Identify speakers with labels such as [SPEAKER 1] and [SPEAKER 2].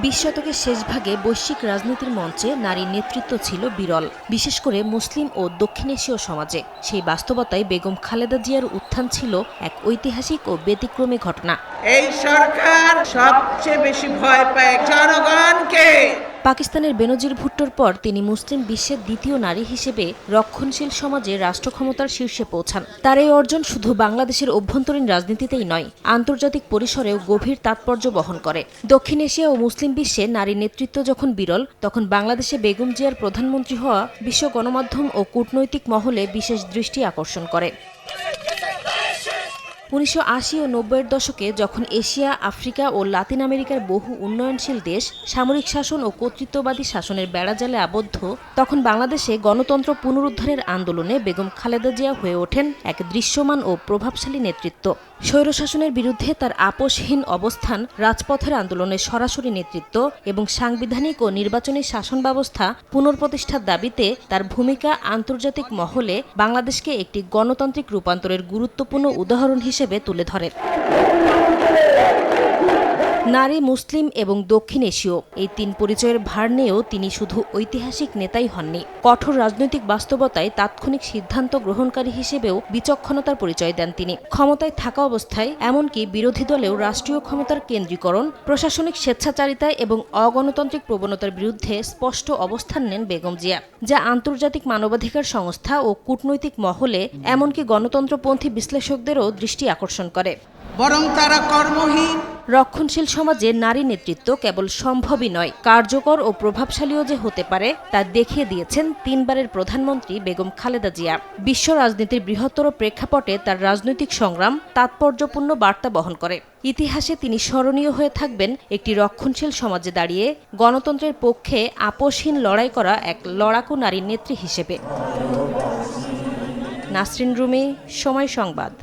[SPEAKER 1] 20 শতকের শেষ ভাগে বৈশ্বিক রাজনীতির মঞ্চে নারীর নেতৃত্ব ছিল বিরল, বিশেষ করে মুসলিম ও দক্ষিণ এশীয় সমাজে। সেই বাস্তবতায় বেগম খালেদা জিয়ার উত্থান ছিল এক ঐতিহাসিক ও ব্যতিক্রমী ঘটনা।
[SPEAKER 2] এই সরকার সবচেয়ে বেশি ভয় পায় জনগণকে।
[SPEAKER 1] পাকিস্তানের বেনজির ভুট্টোর পর তিনি মুসলিম বিশ্বের দ্বিতীয় নারী হিসেবে রক্ষণশীল সমাজে রাষ্ট্র ক্ষমতার শীর্ষে পৌঁছান। তার এই অর্জন শুধু বাংলাদেশের অভ্যন্তরীণ রাজনীতিতেই নয়, আন্তর্জাতিক পরিসরেও গভীর তাৎপর্য বহন করে। দক্ষিণ এশিয়া ও মুসলিম বিশ্বে নারী নেতৃত্ব যখন বিরল, তখন বাংলাদেশে বেগম জিয়ার প্রধানমন্ত্রী হওয়া বিশ্ব গণমাধ্যম ও কূটনৈতিক মহলে বিশেষ দৃষ্টি আকর্ষণ করে। 1980 ও 90-এর দশকে যখন এশিয়া, আফ্রিকা ও লাতিন আমেরিকার বহু উন্নয়নশীল দেশ সামরিক শাসন ও কর্তৃত্ববাদী শাসনের বেড়াজালে আবদ্ধ, তখন বাংলাদেশে গণতন্ত্র পুনরুদ্ধারের আন্দোলনে বেগম খালেদা জিয়া হয়ে ওঠেন এক দৃশ্যমান ও প্রভাবশালী নেতৃত্ব। স্বৈরশাসনের বিরুদ্ধে তার আপোষহীন অবস্থান, রাজপথের আন্দোলনের সরাসরি নেতৃত্ব এবং সাংবিধানিক ও নির্বাচনী শাসন ব্যবস্থা পুনঃপ্রতিষ্ঠার দাবিতে তার ভূমিকা আন্তর্জাতিক মহলে বাংলাদেশকে একটি গণতান্ত্রিক রূপান্তরের গুরুত্বপূর্ণ উদাহরণ হিসেবে তুলে ধরে। নারী, মুসলিম এবং দক্ষিণ এশীয় এই তিন পরিচয়ের ভার নিয়েও তিনি শুধু ঐতিহাসিক নেতাই হননি, কঠোর রাজনৈতিক বাস্তবতায় তাৎক্ষণিক সিদ্ধান্ত গ্রহণকারী হিসেবেও বিচক্ষণতার পরিচয় দেন তিনি। ক্ষমতায় থাকা অবস্থায় এমনকি বিরোধী দলেও রাষ্ট্রীয় ক্ষমতার কেন্দ্রীকরণ, প্রশাসনিক স্বেচ্ছাচারিতা এবং অগণতান্ত্রিক প্রবণতার বিরুদ্ধে স্পষ্ট অবস্থান নেন বেগম জিয়া, যা আন্তর্জাতিক মানবাধিকার সংস্থা ও কূটনৈতিক মহলে এমনকি গণতন্ত্রপন্থী বিশ্লেষকদেরও দৃষ্টি আকর্ষণ করে।
[SPEAKER 2] বরং তারা কর্মহীন।
[SPEAKER 1] রক্ষণশীল সমাজে নারী নেতৃত্ব কেবল সম্ভবই নয়, কার্যকর ও প্রভাবশালীও যে হতে পারে তা দেখিয়ে দিয়েছেন তিনবারের প্রধানমন্ত্রী বেগম খালেদা জিয়া। বিশ্ব রাজনীতির বৃহত্তর প্রেক্ষাপটে তার রাজনৈতিক সংগ্রাম তাৎপর্যপূর্ণ বার্তা বহন করে। ইতিহাসে তিনি স্মরণীয় হয়ে থাকবেন একটি রক্ষণশীল সমাজে দাঁড়িয়ে গণতন্ত্রের পক্ষে আপোষহীন লড়াই করা এক লড়াকু নারী নেত্রী হিসেবে। নাসরিন রুমি, সময় সংবাদ।